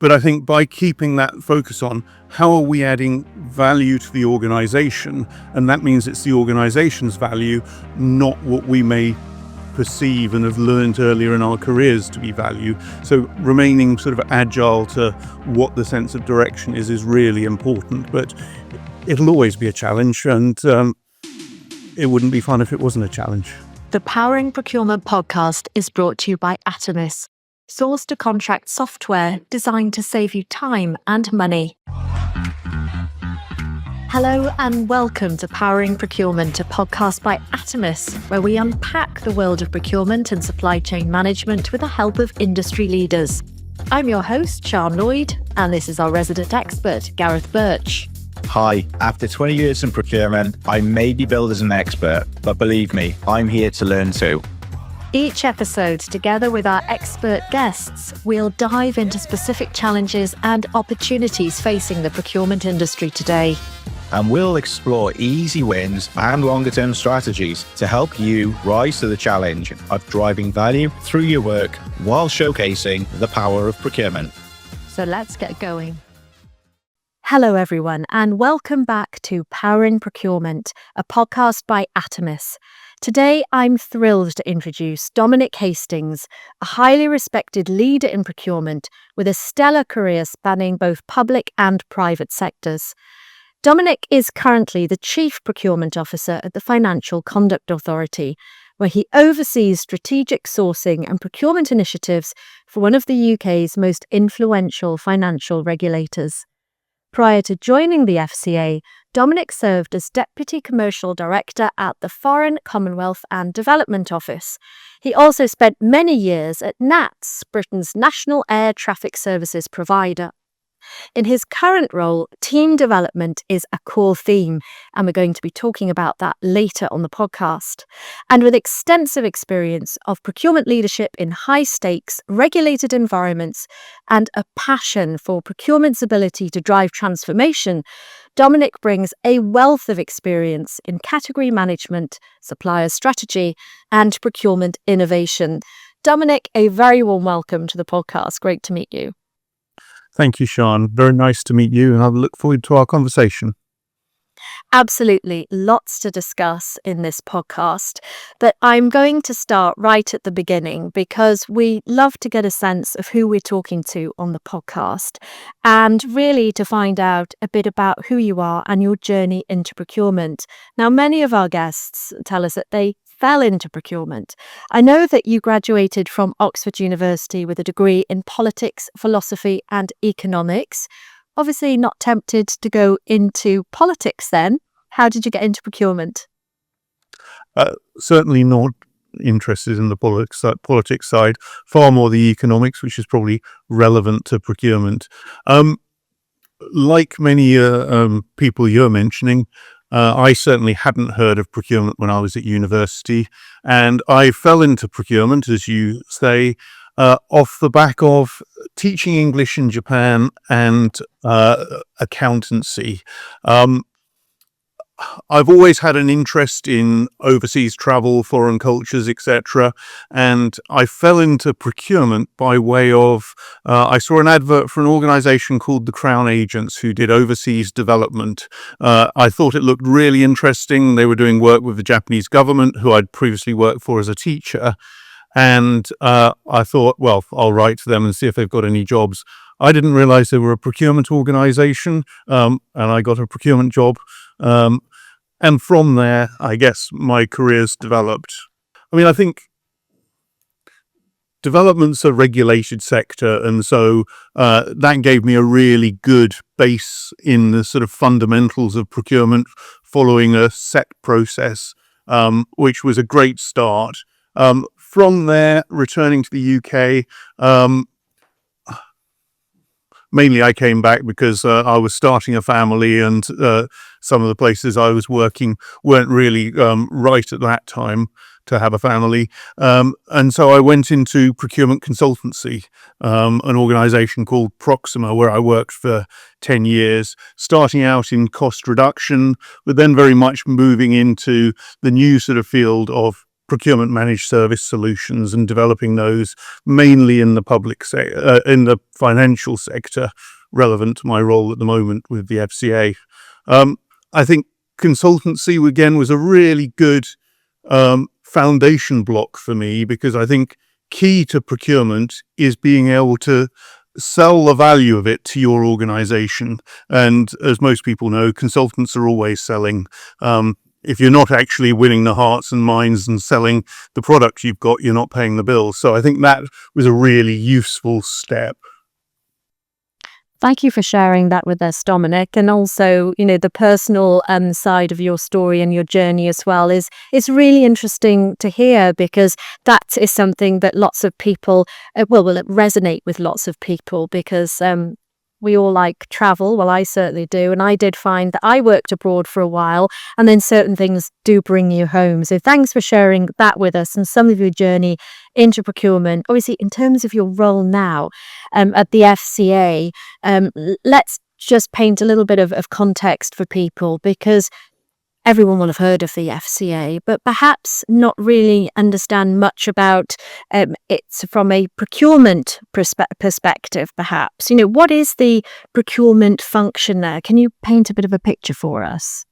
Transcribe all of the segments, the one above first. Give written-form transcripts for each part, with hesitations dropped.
But I think by keeping that focus on how are we adding value to the organization, and that means it's the organization's value, not what we may perceive and have learned earlier in our careers to be value. So remaining sort of agile to what the sense of direction is really important, but it'll always be a challenge, and it wouldn't be fun if it wasn't a challenge. The Powering Procurement podcast is brought to you by Atomis, source to contract software designed to save you time and money. Hello and welcome to Powering Procurement, a podcast by Atomis, where we unpack the world of procurement and supply chain management with the help of industry leaders. I'm your host, Sian Lloyd, and this is our resident expert, Gareth Birch. Hi, after 20 years in procurement, I may be billed as an expert, but believe me, I'm here to learn too. Each episode, together with our expert guests, we'll dive into specific challenges and opportunities facing the procurement industry today. And we'll explore easy wins and longer-term strategies to help you rise to the challenge of driving value through your work while showcasing the power of procurement. So let's get going. Hello, everyone, and welcome back to Powering Procurement, a podcast by Atomis. Today, I'm thrilled to introduce Dominic Hastings, a highly respected leader in procurement with a stellar career spanning both public and private sectors. Dominic is currently the Chief Procurement Officer at the Financial Conduct Authority, where he oversees strategic sourcing and procurement initiatives for one of the UK's most influential financial regulators. Prior to joining the FCA, Dominic served as Deputy Commercial Director at the Foreign, Commonwealth and Development Office. He also spent many years at NATS, Britain's national air traffic services provider. In his current role, team development is a core theme, and we're going to be talking about that later on the podcast. And with extensive experience of procurement leadership in high-stakes, regulated environments and a passion for procurement's ability to drive transformation, Dominic brings a wealth of experience in category management, supplier strategy, and procurement innovation. Dominic, a very warm welcome to the podcast. Great to meet you. Thank you, Sian. Very nice to meet you, and I look forward to our conversation. Absolutely. Lots to discuss in this podcast, but I'm going to start right at the beginning because we love to get a sense of who we're talking to on the podcast and really to find out a bit about who you are and your journey into procurement. Now, many of our guests tell us that they fell into procurement. I know that you graduated from Oxford University with a degree in politics, philosophy and economics. Obviously not tempted to go into politics then. How did you get into procurement? Certainly not interested in the politics side, far more the economics, which is probably relevant to procurement. Like many people you're mentioning, I certainly hadn't heard of procurement when I was at university, and I fell into procurement, as you say, off the back of teaching English in Japan and accountancy. I've always had an interest in overseas travel, foreign cultures, etc. And I fell into procurement by way of, I saw an advert for an organisation called the Crown Agents who did overseas development. I thought it looked really interesting. They were doing work with the Japanese government, who I'd previously worked for as a teacher. And I thought, well, I'll write to them and see if they've got any jobs. I didn't realise they were a procurement organisation, and I got a procurement job. And from there, I guess my career's developed. I mean, I think development's a regulated sector, and so that gave me a really good base in the sort of fundamentals of procurement, following a set process, which was a great start. From there, returning to the UK, mainly I came back because I was starting a family, and some of the places I was working weren't really right at that time to have a family. And so I went into procurement consultancy, an organisation called Proxima, where I worked for 10 years, starting out in cost reduction, but then very much moving into the new sort of field of procurement managed service solutions and developing those mainly in the in the financial sector, relevant to my role at the moment with the FCA. I think consultancy again was a really good foundation block for me, because I think key to procurement is being able to sell the value of it to your organization. And as most people know, consultants are always selling. If you're not actually winning the hearts and minds and selling the product you've got, you're not paying the bills. So I think that was a really useful step. Thank you for sharing that with us, Dominic. And also, the personal side of your story and your journey as well is really interesting to hear, because that is something that lots of people, will resonate with lots of people, because we all like travel. Well, I certainly do. And I did find that I worked abroad for a while, and then certain things do bring you home. So thanks for sharing that with us and some of your journey into procurement. Obviously, in terms of your role now at the FCA, let's just paint a little bit of context for people, because everyone will have heard of the FCA, but perhaps not really understand much about it from a procurement perspective, perhaps. What is the procurement function there? Can you paint a bit of a picture for us?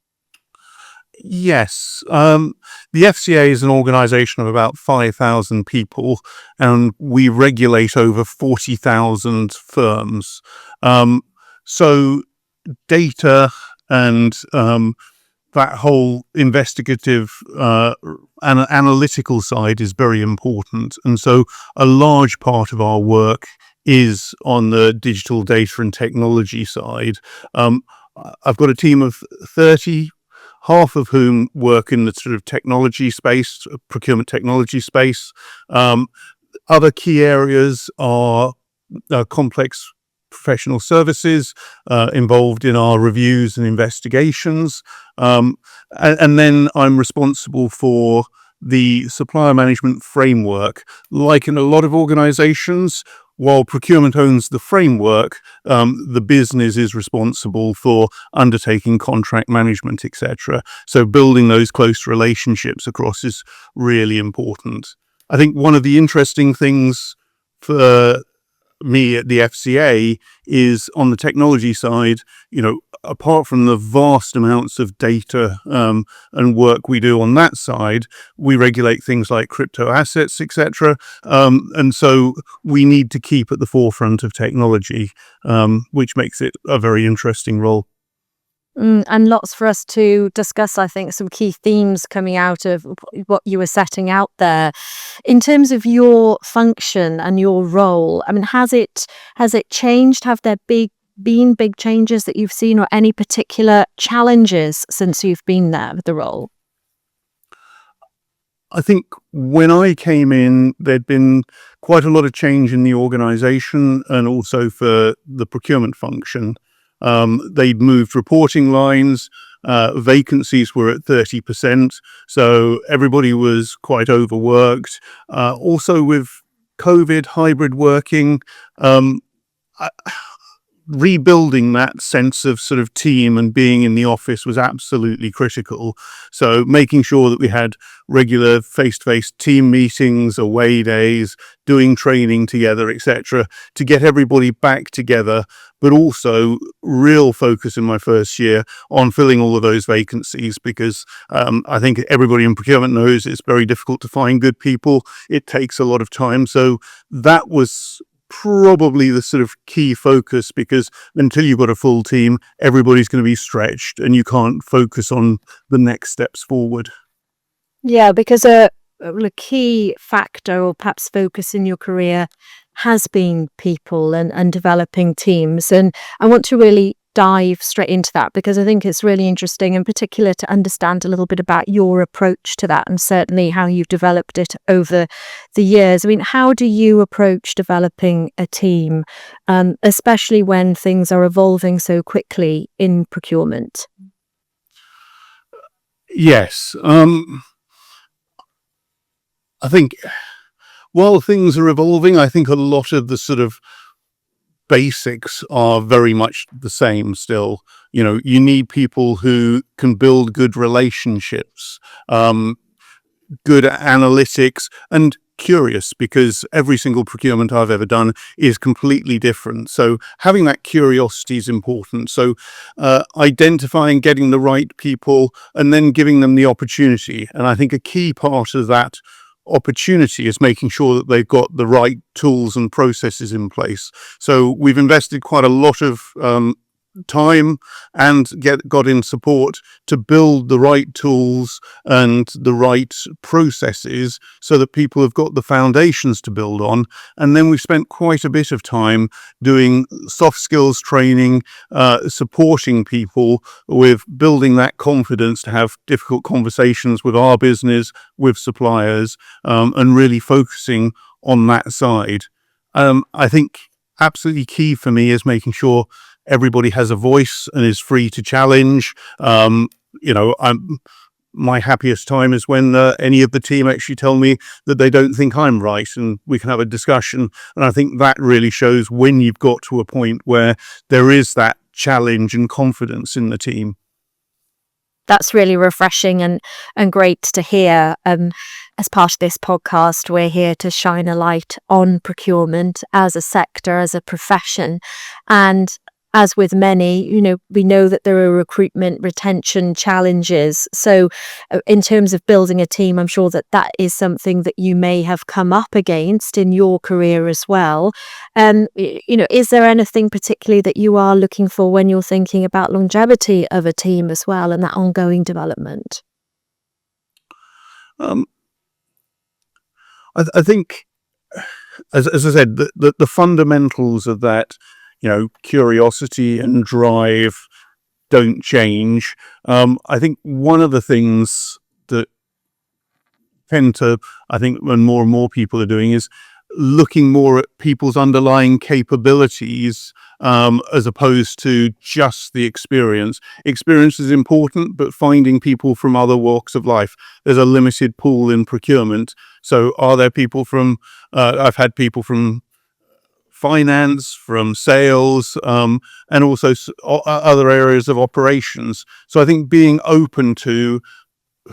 Yes. The FCA is an organisation of about 5,000 people, and we regulate over 40,000 firms. So data and that whole investigative and analytical side is very important. And so a large part of our work is on the digital data and technology side. I've got a team of 30, half of whom work in the sort of technology space, procurement technology space. Other key areas are complex professional services involved in our reviews and investigations. And then I'm responsible for the supplier management framework. Like in a lot of organizations, while procurement owns the framework, the business is responsible for undertaking contract management, etc. So building those close relationships across is really important. I think one of the interesting things for me at the FCA is on the technology side, apart from the vast amounts of data and work we do on that side, we regulate things like crypto assets, etc. And so we need to keep at the forefront of technology, which makes it a very interesting role. And lots for us to discuss, I think, some key themes coming out of what you were setting out there. In terms of your function and your role, I mean, has it changed? Have there been big changes that you've seen, or any particular challenges since you've been there with the role? I think when I came in, there'd been quite a lot of change in the organisation and also for the procurement function. They'd moved reporting lines, vacancies were at 30%, so everybody was quite overworked. Also with COVID, hybrid working, rebuilding that sense of sort of team and being in the office was absolutely critical. So making sure that we had regular face-to-face team meetings, away days, doing training together, etc., to get everybody back together, but also real focus in my first year on filling all of those vacancies, because I think everybody in procurement knows it's very difficult to find good people. It takes a lot of time. So that was probably the sort of key focus, because until you've got a full team, everybody's going to be stretched and you can't focus on the next steps forward. Yeah, because a key factor, or perhaps focus in your career, has been people and developing teams. And I want to really dive straight into that, because I think it's really interesting, in particular, to understand a little bit about your approach to that, and certainly how you've developed it over the years. I mean, how do you approach developing a team, especially when things are evolving so quickly in procurement? Yes. I think while things are evolving, I think a lot of the sort of basics are very much the same still. You need people who can build good relationships. good at analytics and curious, because every single procurement I've ever done is completely different. So having that curiosity is important. So identifying, getting the right people, and then giving them the opportunity. And I think a key part of that opportunity is making sure that they've got the right tools and processes in place. So we've invested quite a lot of time and got in support to build the right tools and the right processes so that people have got the foundations to build on. And then we've spent quite a bit of time doing soft skills training, supporting people with building that confidence to have difficult conversations with our business, with suppliers, and really focusing on that side. I think absolutely key for me is making sure everybody has a voice and is free to challenge. My happiest time is when any of the team actually tell me that they don't think I'm right, and we can have a discussion. And I think that really shows when you've got to a point where there is that challenge and confidence in the team. That's really refreshing and great to hear. As part of this podcast, we're here to shine a light on procurement as a sector, as a profession. And as with many, we know that there are recruitment, retention challenges. So in terms of building a team, I'm sure that is something that you may have come up against in your career as well. Is there anything particularly that you are looking for when you're thinking about longevity of a team as well and that ongoing development? I think, as I said, the fundamentals of that, curiosity and drive don't change. I think one of the things that when more and more people are doing is looking more at people's underlying capabilities, as opposed to just the experience. Experience is important, but finding people from other walks of life. There's a limited pool in procurement. So are there people from, I've had people from finance, from sales, and also other areas of operations. So I think being open to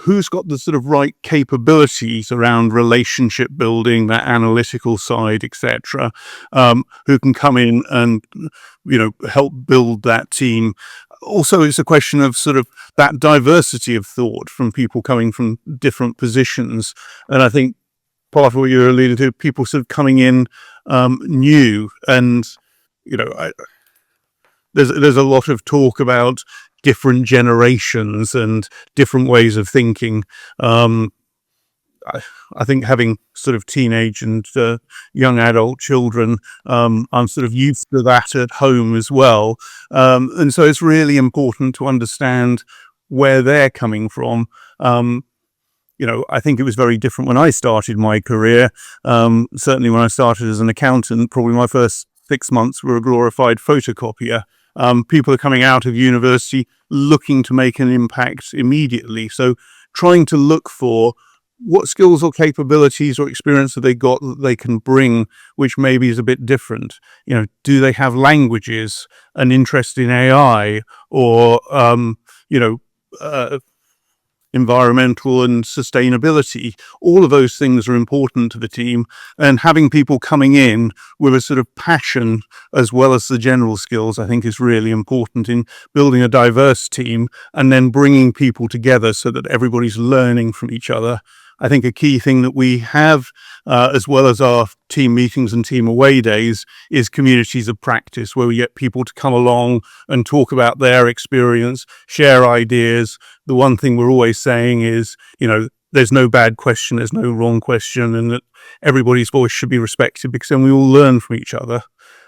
who's got the sort of right capabilities around relationship building, that analytical side, etc., who can come in and, help build that team. Also, it's a question of sort of that diversity of thought from people coming from different positions. And I think part of what you're alluding to, people sort of coming in new, and there's a lot of talk about different generations and different ways of thinking. I think having sort of teenage and young adult children, I'm sort of used to that at home as well, and so it's really important to understand where they're coming from. I think it was very different when I started my career. Certainly when I started as an accountant, probably my first 6 months were a glorified photocopier. People are coming out of university looking to make an impact immediately. So trying to look for what skills or capabilities or experience have they got that they can bring, which maybe is a bit different. Do they have languages, an interest in AI, or, environmental and sustainability? All of those things are important to the team, and having people coming in with a sort of passion as well as the general skills, I think, is really important in building a diverse team and then bringing people together so that everybody's learning from each other. I think a key thing that we have, as well as our team meetings and team away days, is communities of practice where we get people to come along and talk about their experience, share ideas. The one thing we're always saying is, there's no bad question, there's no wrong question, and that everybody's voice should be respected, because then we all learn from each other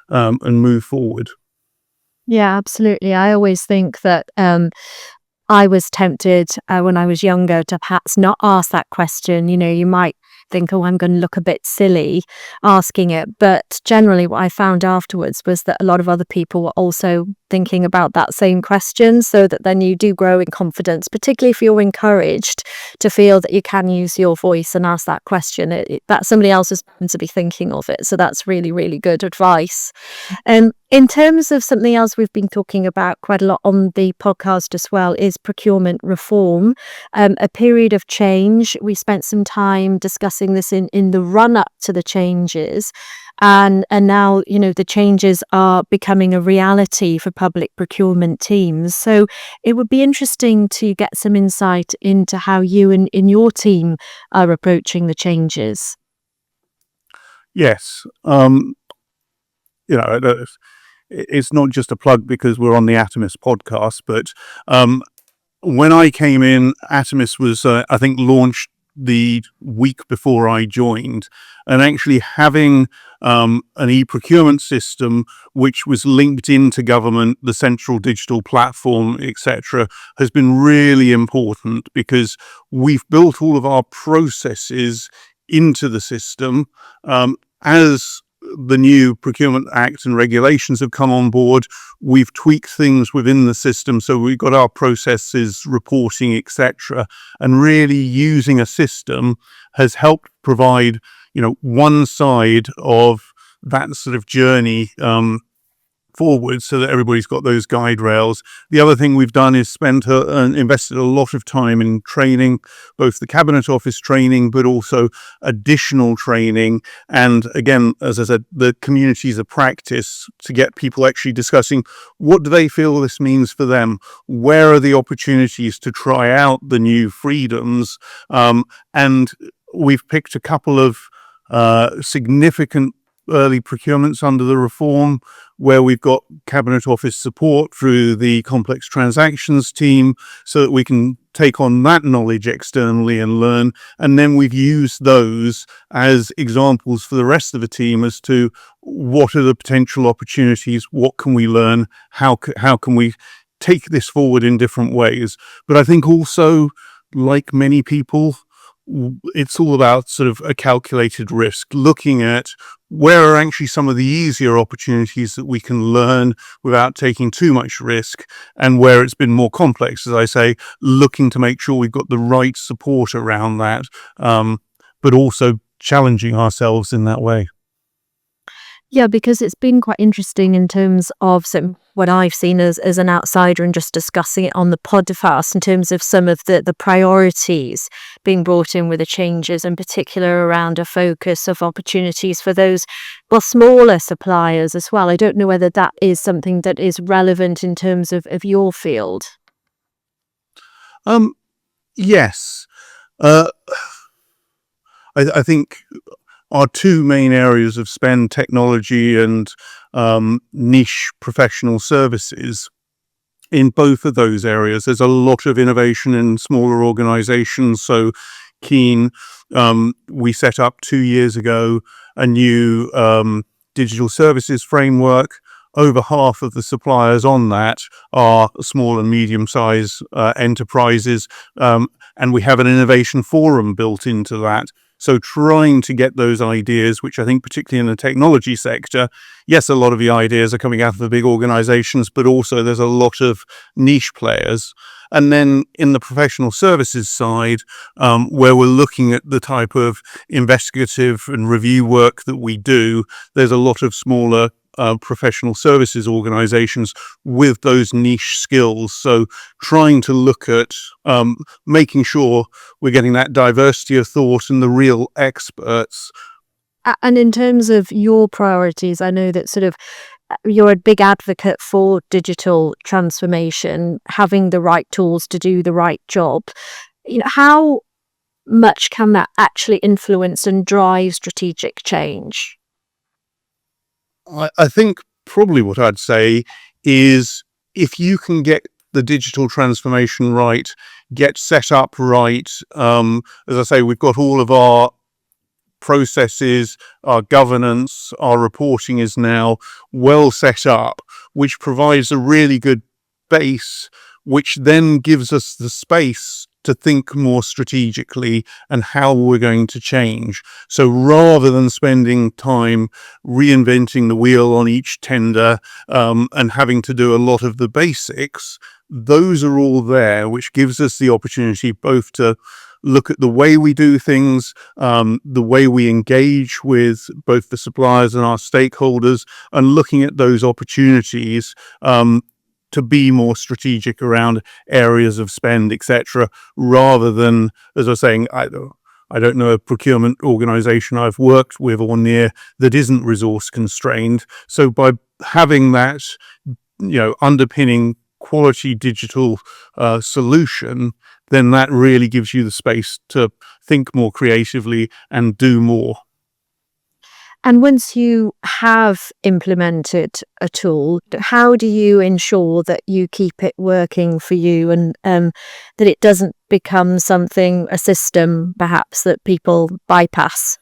and move forward. Yeah, absolutely. I always think that I was tempted when I was younger to perhaps not ask that question. You might think, oh, I'm going to look a bit silly asking it. But generally what I found afterwards was that a lot of other people were also thinking about that same question, so that then you do grow in confidence, particularly if you're encouraged to feel that you can use your voice and ask that question, that somebody else is going to be thinking of it. So that's really, really good advice. In terms of something else we've been talking about quite a lot on the podcast as well is procurement reform, a period of change. We spent some time discussing this in the run up to the changes. And now, the changes are becoming a reality for public procurement teams. So it would be interesting to get some insight into how you and in your team are approaching the changes. Yes. It's not just a plug because we're on the Atomis podcast, but when I came in, Atomis was, I think, launched the week before I joined, and actually having an e-procurement system which was linked into government, the central digital platform, etc., has been really important, because we've built all of our processes into the system. As the new Procurement Act and regulations have come on board, we've tweaked things within the system. So we've got our processes, reporting, etc. And really using a system has helped provide, one side of that sort of journey forward, so that everybody's got those guide rails. The other thing we've done is invested a lot of time in training, both the Cabinet Office training, but also additional training. And again, as I said, the communities of practice, to get people actually discussing what do they feel this means for them, where are the opportunities to try out the new freedoms. And we've picked a couple of significant early procurements under the reform, where we've got Cabinet Office support through the complex transactions team, so that we can take on that knowledge externally and learn. And then we've used those as examples for the rest of the team as to what are the potential opportunities, what can we learn, how can we take this forward in different ways. But I think also, like many people, it's all about sort of a calculated risk, looking at where are actually some of the easier opportunities that we can learn without taking too much risk, and where it's been more complex, as I say, looking to make sure we've got the right support around that, but also challenging ourselves in that way. Yeah, because it's been quite interesting in terms of what I've seen as an outsider, and just discussing it on the podcast, in terms of some of the priorities being brought in with the changes, in particular around a focus of opportunities for those, smaller suppliers as well. I don't know whether that is something that is relevant in terms of your field. Yes. I think our two main areas of spend, technology and niche professional services. In both of those areas, there's a lot of innovation in smaller organizations. So Keen, we set up 2 years ago a new digital services framework. Over half of the suppliers on that are small and medium-sized enterprises, and we have an innovation forum built into that. So trying to get those ideas, which I think particularly in the technology sector, yes, a lot of the ideas are coming out of the big organizations, but also there's a lot of niche players. And then in the professional services side, where we're looking at the type of investigative and review work that we do, there's a lot of smaller professional services organizations with those niche skills. So trying to look at making sure we're getting that diversity of thought and the real experts. And in terms of your priorities, I know that sort of you're a big advocate for digital transformation, having the right tools to do the right job. How much can that actually influence and drive strategic change? I think probably what I'd say is, if you can get the digital transformation right, get set up right, as I say, we've got all of our processes, our governance, our reporting is now well set up, which provides a really good base, which then gives us the space to think more strategically and how we're going to change. So rather than spending time reinventing the wheel on each tender and having to do a lot of the basics, those are all there, which gives us the opportunity both to look at the way we do things, the way we engage with both the suppliers and our stakeholders, and looking at those opportunities to be more strategic around areas of spend, etc., rather than, as I was saying, I don't know a procurement organization I've worked with or near that isn't resource constrained. So by having that, underpinning quality digital solution, then that really gives you the space to think more creatively and do more. And once you have implemented a tool, how do you ensure that you keep it working for you and that it doesn't become a system perhaps that people bypass?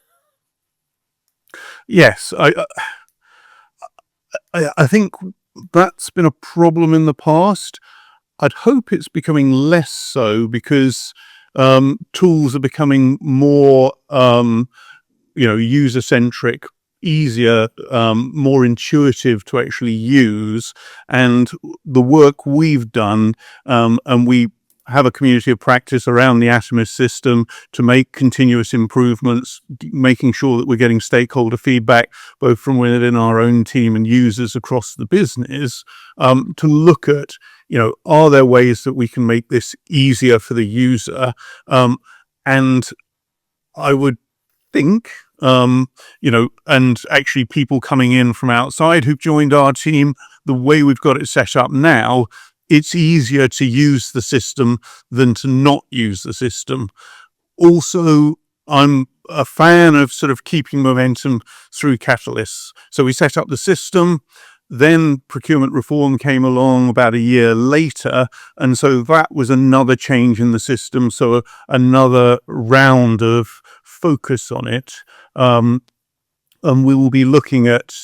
Yes, I think that's been a problem in the past. I'd hope it's becoming less so because tools are becoming more user-centric, easier, more intuitive to actually use. And the work we've done, and we have a community of practice around the Atomis system to make continuous improvements, making sure that we're getting stakeholder feedback, both from within our own team and users across the business, to look at, are there ways that we can make this easier for the user? And I would think, and actually people coming in from outside who've joined our team, the way we've got it set up now, it's easier to use the system than to not use the system. Also, I'm a fan of sort of keeping momentum through catalysts. So we set up the system, then procurement reform came along about a year later, and so that was another change in the system, so another round of focus on it. And we will be looking at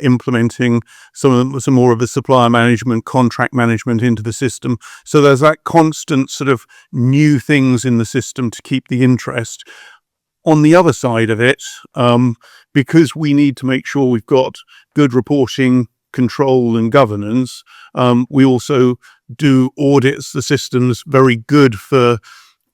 implementing some more of the supplier management, contract management into the system. So there's that constant sort of new things in the system to keep the interest. On the other side of it, because we need to make sure we've got good reporting, control and governance, we also do audits. The system's very good for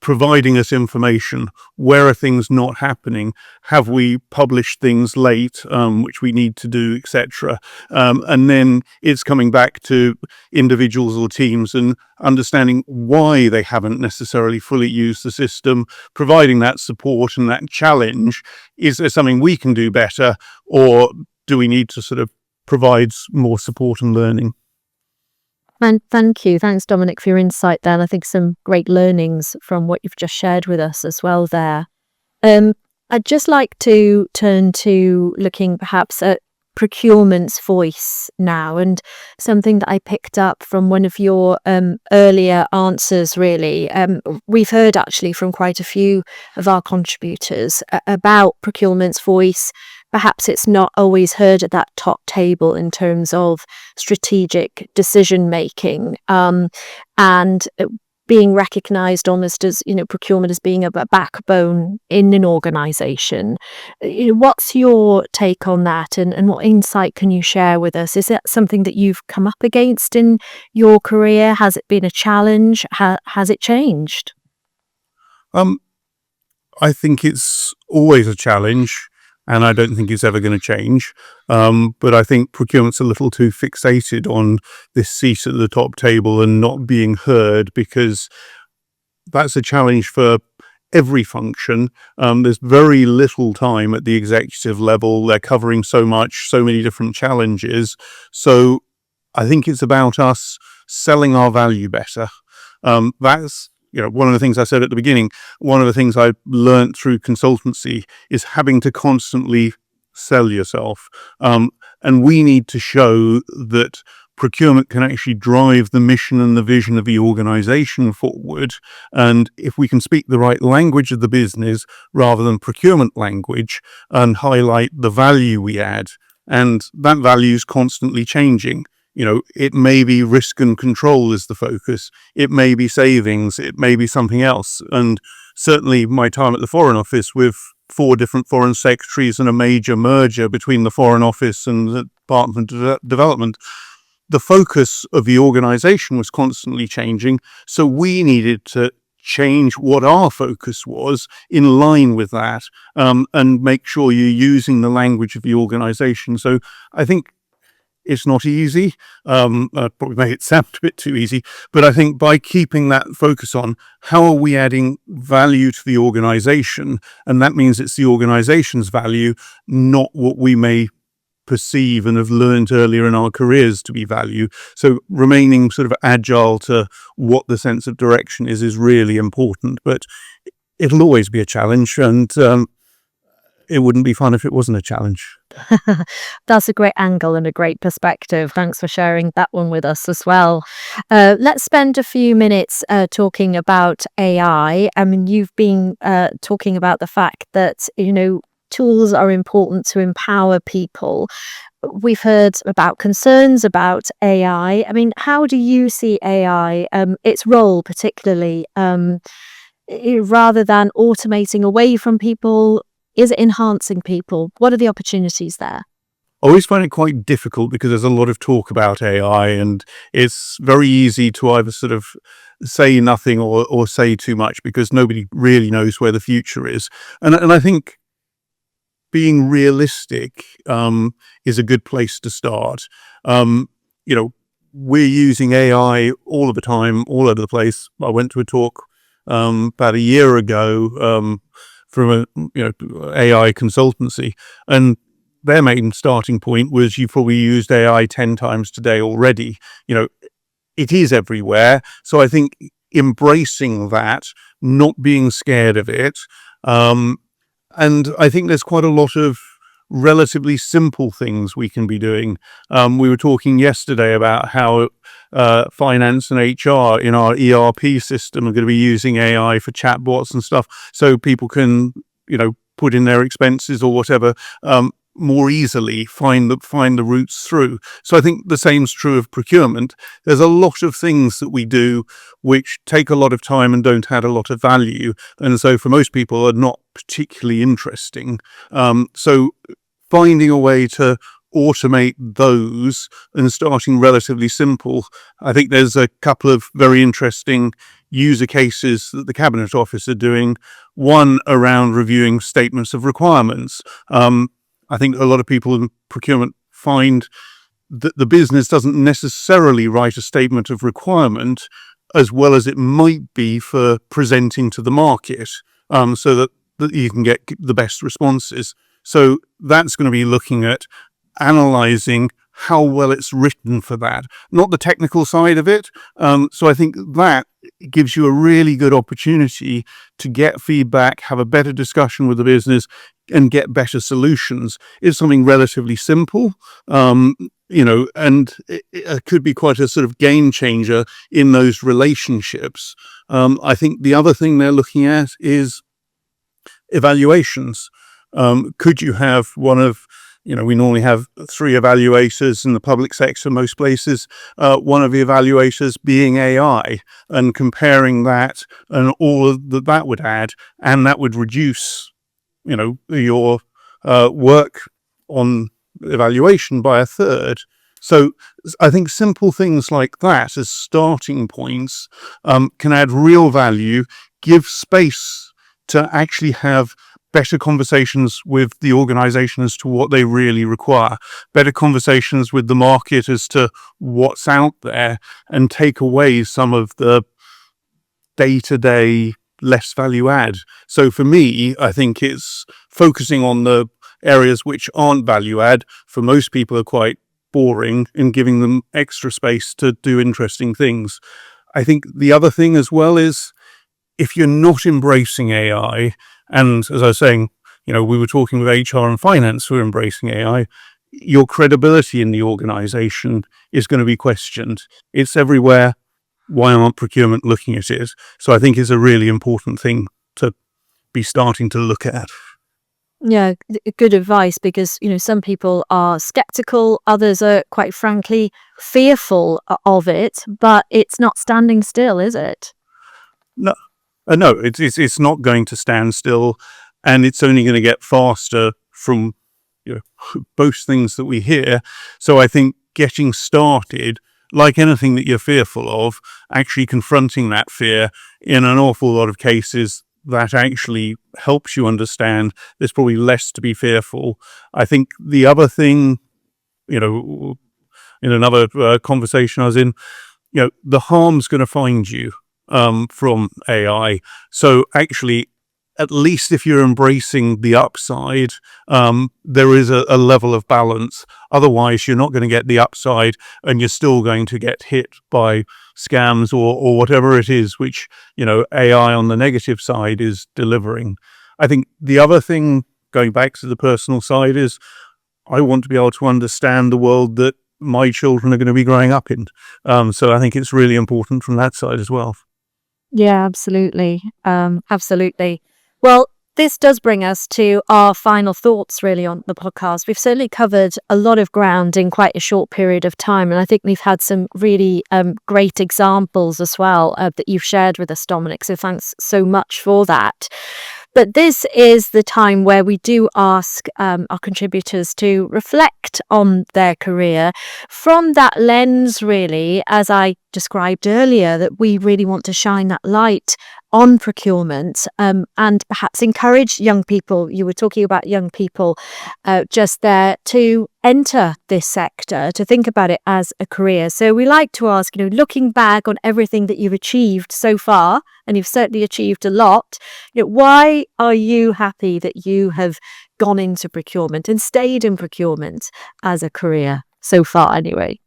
providing us information. Where are things not happening? Have we published things late, which we need to do, etc.? And then it's coming back to individuals or teams and understanding why they haven't necessarily fully used the system, providing that support and that challenge. Is there something we can do better, or do we need to sort of provide more support and learning? And thank you. Thanks, Dominic, for your insight there. And I think some great learnings from what you've just shared with us as well there. I'd just like to turn to looking perhaps at procurement's voice now, and something that I picked up from one of your earlier answers, really. We've heard actually from quite a few of our contributors about procurement's voice. Perhaps it's not always heard at that top table in terms of strategic decision making, and being recognised almost as, procurement as being a backbone in an organisation. What's your take on that, and what insight can you share with us? Is that something that you've come up against in your career? Has it been a challenge? Has it changed? I think it's always a challenge, and I don't think it's ever going to change. But I think procurement's a little too fixated on this seat at the top table and not being heard, because that's a challenge for every function. There's very little time at the executive level. They're covering so many different challenges. So I think it's about us selling our value better. That's one of the things I said at the beginning. One of the things I learned through consultancy is having to constantly sell yourself. And we need to show that procurement can actually drive the mission and the vision of the organization forward. And if we can speak the right language of the business rather than procurement language, and highlight the value we add, and that value is constantly changing. It may be risk and control is the focus. It may be savings. It may be something else. And certainly my time at the Foreign Office with 4 different foreign secretaries and a major merger between the Foreign Office and the Department of Development, the focus of the organization was constantly changing. So we needed to change what our focus was in line with that, and make sure you're using the language of the organization. So I think it's not easy. I probably made it sound a bit too easy, but I think by keeping that focus on how are we adding value to the organization, and that means it's the organization's value, not what we may perceive and have learned earlier in our careers to be value. So remaining sort of agile to what the sense of direction is really important, but it'll always be a challenge, and it wouldn't be fun if it wasn't a challenge. That's a great angle and a great perspective. Thanks for sharing that one with us as well. Let's spend a few minutes talking about AI. I mean, you've been talking about the fact that, tools are important to empower people. We've heard about concerns about AI. I mean, how do you see AI, its role particularly, rather than automating away from people? Is it enhancing people? What are the opportunities there? I always find it quite difficult because there's a lot of talk about AI, and it's very easy to either sort of say nothing or say too much because nobody really knows where the future is. And I think being realistic is a good place to start. We're using AI all of the time, all over the place. I went to a talk about a year ago from a AI consultancy, and their main starting point was you probably used AI 10 times today already. It is everywhere. So I think embracing that, not being scared of it, and I think there's quite a lot of relatively simple things we can be doing. We were talking yesterday about how finance and HR in our ERP system are going to be using AI for chatbots and stuff, so people can, put in their expenses or whatever more easily, find the routes through. So I think the same's true of procurement. There's a lot of things that we do which take a lot of time and don't add a lot of value, and so for most people are not particularly interesting. So finding a way to automate those and starting relatively simple. I think there's a couple of very interesting user cases that the Cabinet Office are doing. One around reviewing statements of requirements. I think a lot of people in procurement find that the business doesn't necessarily write a statement of requirement as well as it might be for presenting to the market, so that you can get the best responses. So that's going to be looking at analysing how well it's written for that, not the technical side of it. So I think that gives you a really good opportunity to get feedback, have a better discussion with the business, and get better solutions. It's something relatively simple, and it could be quite a sort of game changer in those relationships. I think the other thing they're looking at is evaluations. Could you have one of, we normally have 3 evaluators in the public sector, most places, one of the evaluators being AI, and comparing that and all that would add, and that would reduce, your work on evaluation by a third. So I think simple things like that as starting points can add real value, give space to actually have better conversations with the organization as to what they really require, better conversations with the market as to what's out there, and take away some of the day-to-day less value add. So for me, I think it's focusing on the areas which aren't value add, for most people are quite boring, and giving them extra space to do interesting things. I think the other thing as well is, if you're not embracing AI, and as I was saying, we were talking with HR and finance who are embracing AI, your credibility in the organization is going to be questioned. It's everywhere. Why aren't procurement looking at it? So I think it's a really important thing to be starting to look at. Yeah, good advice, because, some people are skeptical, others are quite frankly fearful of it, but it's not standing still, is it? No, no, it's not going to stand still, and it's only going to get faster from both things that we hear. So I think getting started, like anything that you're fearful of, actually confronting that fear in an awful lot of cases, that actually helps you understand there's probably less to be fearful. I think the other thing, in another conversation I was in, the harm's going to find you from AI. So actually, at least if you're embracing the upside, there is a level of balance. Otherwise, you're not going to get the upside, and you're still going to get hit by scams or whatever it is, which, AI on the negative side is delivering. I think the other thing, going back to the personal side, is I want to be able to understand the world that my children are going to be growing up in. So I think it's really important from that side as well. Yeah, absolutely. Absolutely. Well, this does bring us to our final thoughts really on the podcast. We've certainly covered a lot of ground in quite a short period of time. And I think we've had some really great examples as well that you've shared with us, Dominic. So thanks so much for that. But this is the time where we do ask our contributors to reflect on their career from that lens, really, as I described earlier, that we really want to shine that light on procurement and perhaps encourage young people. You were talking about young people just there, to enter this sector, to think about it as a career. So we like to ask, looking back on everything that you've achieved so far, and you've certainly achieved a lot, why are you happy that you have gone into procurement and stayed in procurement as a career so far anyway?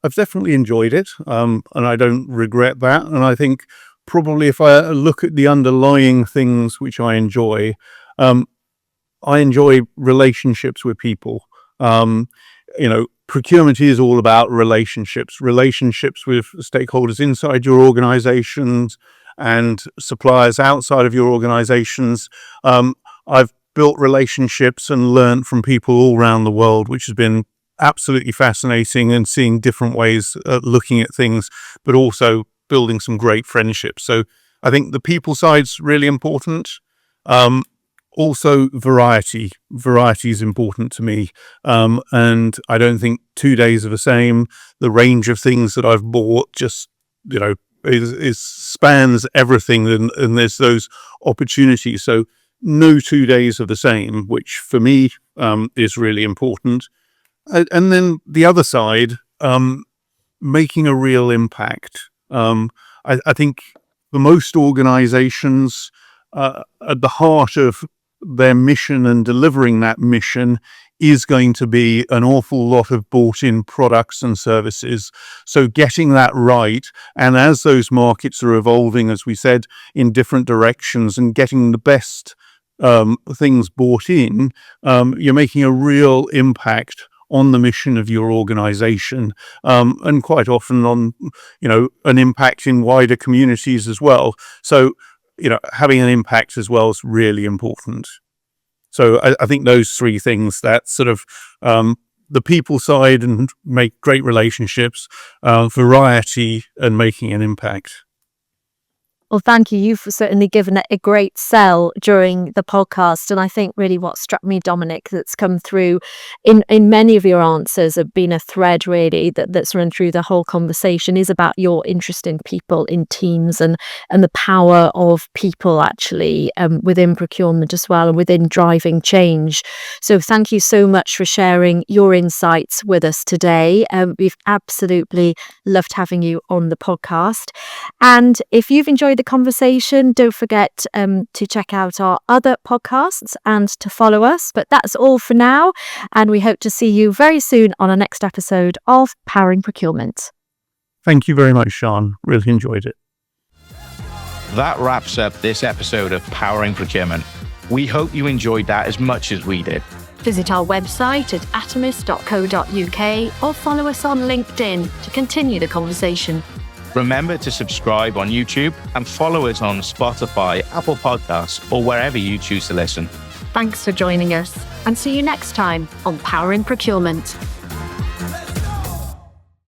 I've definitely enjoyed it, and I don't regret that. And I think probably if I look at the underlying things which I enjoy relationships with people. Procurement is all about relationships with stakeholders inside your organizations and suppliers outside of your organizations. I've built relationships and learned from people all around the world, which has been absolutely fascinating, and seeing different ways of looking at things, but also building some great friendships. So I think the people side's really important. Also, variety is important to me. And I don't think 2 days are the same. The range of things that I've bought just, is spans everything, and there's those opportunities. So no 2 days are the same, which for me is really important. And then the other side, making a real impact. I think for most organizations, at the heart of their mission and delivering that mission is going to be an awful lot of bought-in products and services. So getting that right, and as those markets are evolving, as we said, in different directions, and getting the best things bought in, you're making a real impact on the mission of your organization, and quite often on, an impact in wider communities as well. So, having an impact as well is really important. So I think those three things, that sort of the people side and make great relationships, variety, and making an impact. Well, thank you. You've certainly given it a great sell during the podcast. And I think really what struck me, Dominic, that's come through in many of your answers, have been a thread really that's run through the whole conversation, is about your interest in people, in teams, and the power of people actually within procurement as well, and within driving change. So thank you so much for sharing your insights with us today. We've absolutely loved having you on the podcast. And if you've enjoyed the conversation, don't forget to check out our other podcasts and to follow us. But that's all for now, and we hope to see you very soon on our next episode of Powering Procurement. Thank you very much, Sian. Really enjoyed it. That wraps up this episode of Powering Procurement. We hope you enjoyed that as much as we did. Visit our website at atomis.co.uk or follow us on LinkedIn to continue the conversation. Remember to subscribe on YouTube and follow us on Spotify, Apple Podcasts, or wherever you choose to listen. Thanks for joining us, and see you next time on Powering Procurement.